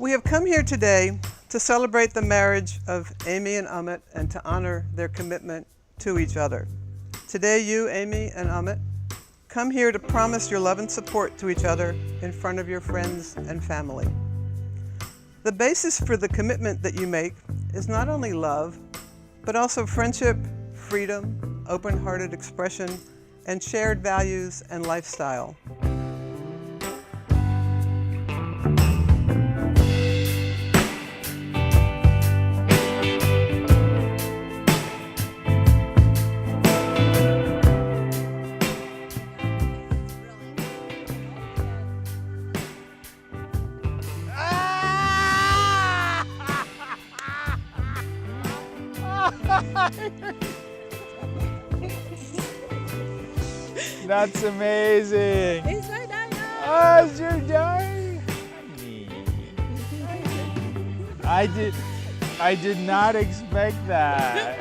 We have come here today to celebrate the marriage of Amy and Amit and to honor their commitment to each other. Today, you, Amy and Amit, come here to promise your love and support to each other in front of your friends and family. The basis for the commitment that you make is not only love, but also friendship, freedom, open-hearted expression, and shared values and lifestyle. That's amazing. It's my dino. Oh, it's your darling. I did not expect that.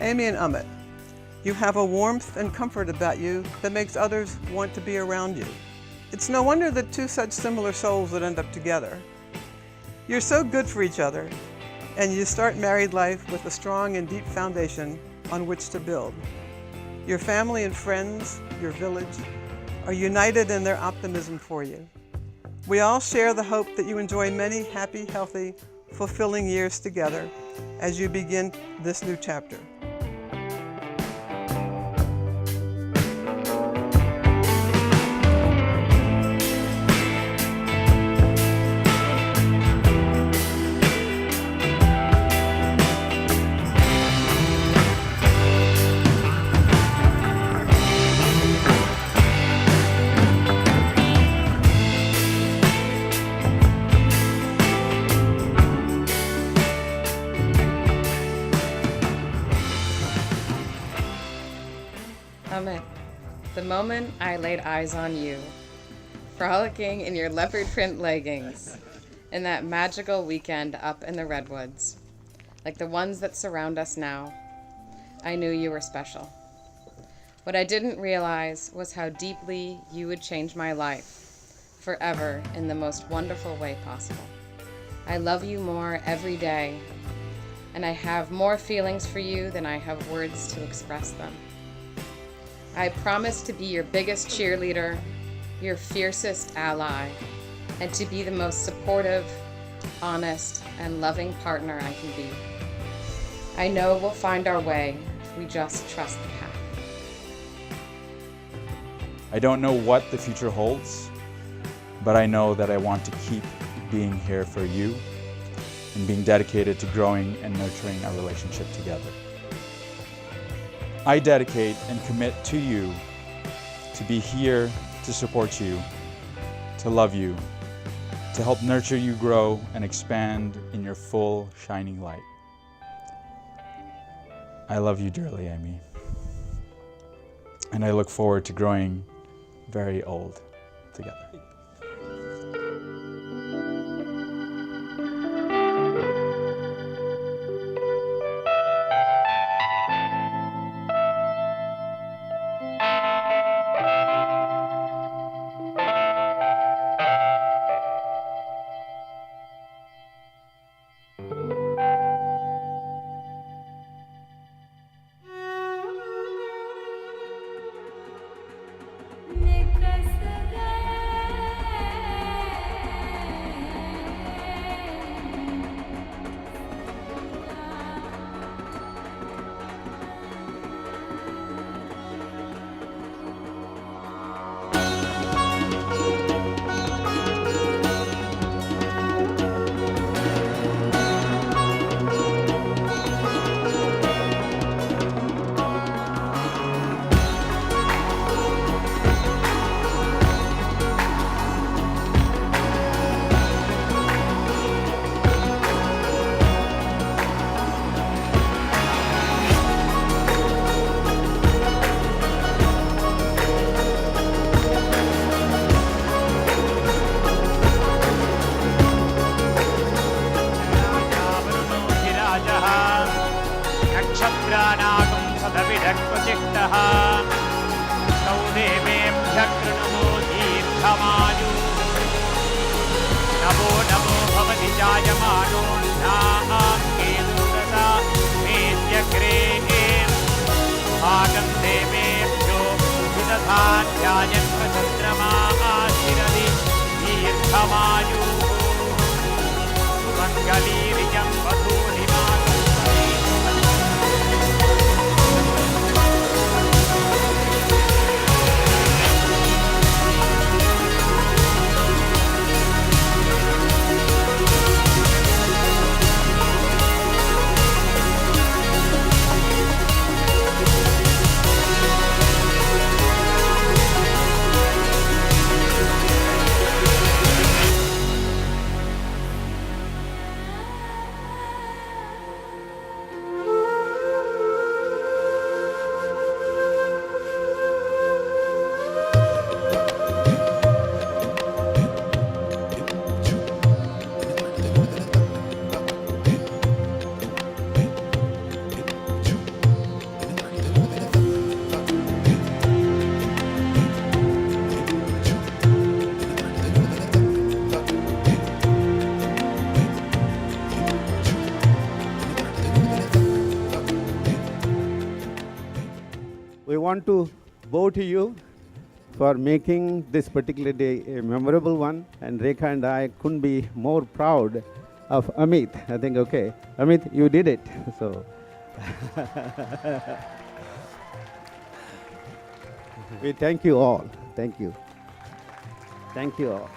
Amy and Amit, you have a warmth and comfort about you that makes others want to be around you. It's no wonder that two such similar souls would end up together. You're so good for each other, and you start married life with a strong and deep foundation on which to build. Your family and friends, your village, are united in their optimism for you. We all share the hope that you enjoy many happy, healthy, fulfilling years together as you begin this new chapter. Amit, the moment I laid eyes on you, frolicking in your leopard print leggings, in that magical weekend up in the redwoods, like the ones that surround us now, I knew you were special. What I didn't realize was how deeply you would change my life, forever, in the most wonderful way possible. I love you more every day, and I have more feelings for you than I have words to express them. I promise to be your biggest cheerleader, your fiercest ally, and to be the most supportive, honest, and loving partner I can be. I know we'll find our way if we just trust the path. I don't know what the future holds, but I know that I want to keep being here for you and being dedicated to growing and nurturing our relationship together. I dedicate and commit to you to be here to support you, to love you, to help nurture you grow and expand in your full shining light. I love you dearly, Amy, and I look forward to growing very old together. चक्रानागं सदविदक्वचित्तः तौ देवेभ्यः कृणुमो दीर्घमायुः नमो नमो भवति जायमानोऽन्नां केतुरसा मेद्यग्रे भागं देवेभ्यो विदधाध्यायन्वचन्द्रमाशिरदि दीर्घमायुः मङ्गलीरियं वधूनिमागं We want to bow to you for making this particular day a memorable one. And Rekha and I couldn't be more proud of Amit. I think, okay, Amit, you did it. So, we thank you all. Thank you. Thank you all.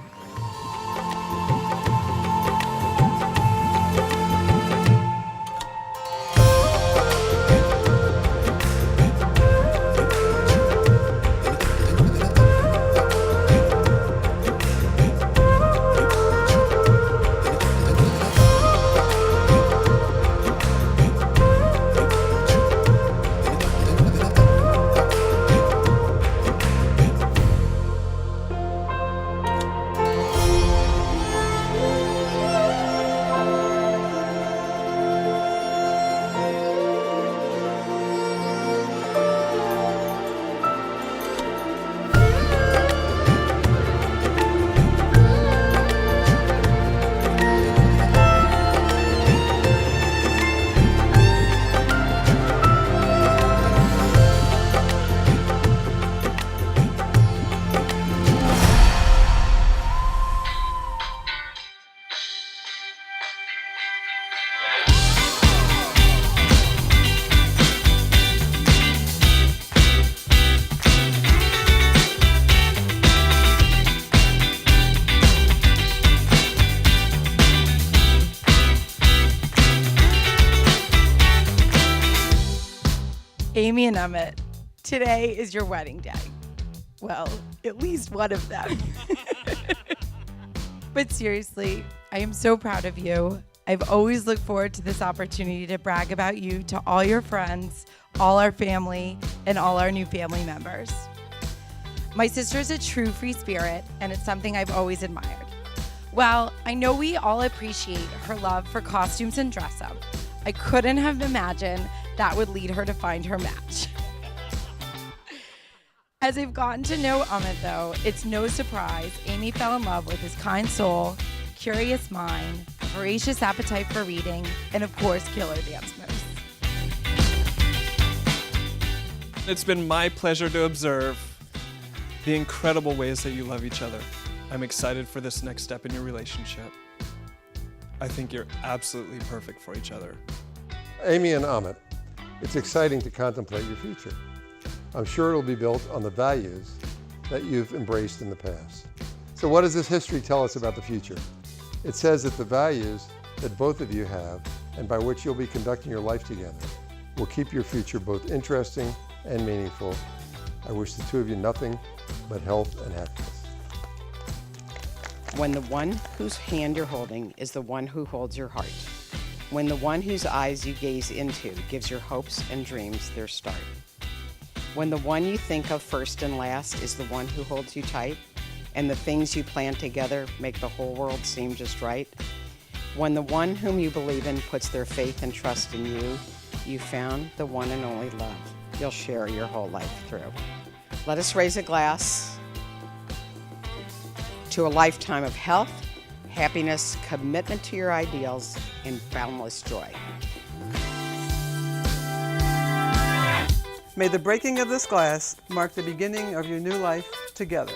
Amy and Amit, today is your wedding day. Well, at least one of them. But seriously, I am so proud of you. I've always looked forward to this opportunity to brag about you to all your friends, all our family, and all our new family members. My sister is a true free spirit, and it's something I've always admired. While I know we all appreciate her love for costumes and dress up, I couldn't have imagined that would lead her to find her match. As I've gotten to know Amit, though, it's no surprise Amy fell in love with his kind soul, curious mind, voracious appetite for reading, and of course, killer dance moves. It's been my pleasure to observe the incredible ways that you love each other. I'm excited for this next step in your relationship. I think you're absolutely perfect for each other. Amy and Amit, it's exciting to contemplate your future. I'm sure it'll be built on the values that you've embraced in the past. So what does this history tell us about the future? It says that the values that both of you have and by which you'll be conducting your life together will keep your future both interesting and meaningful. I wish the two of you nothing but health and happiness. When the one whose hand you're holding is the one who holds your heart. When the one whose eyes you gaze into gives your hopes and dreams their start. When the one you think of first and last is the one who holds you tight, and the things you plan together make the whole world seem just right. When the one whom you believe in puts their faith and trust in you, you found the one and only love you'll share your whole life through. Let us raise a glass to a lifetime of health, happiness, commitment to your ideals, and boundless joy. May the breaking of this glass mark the beginning of your new life together.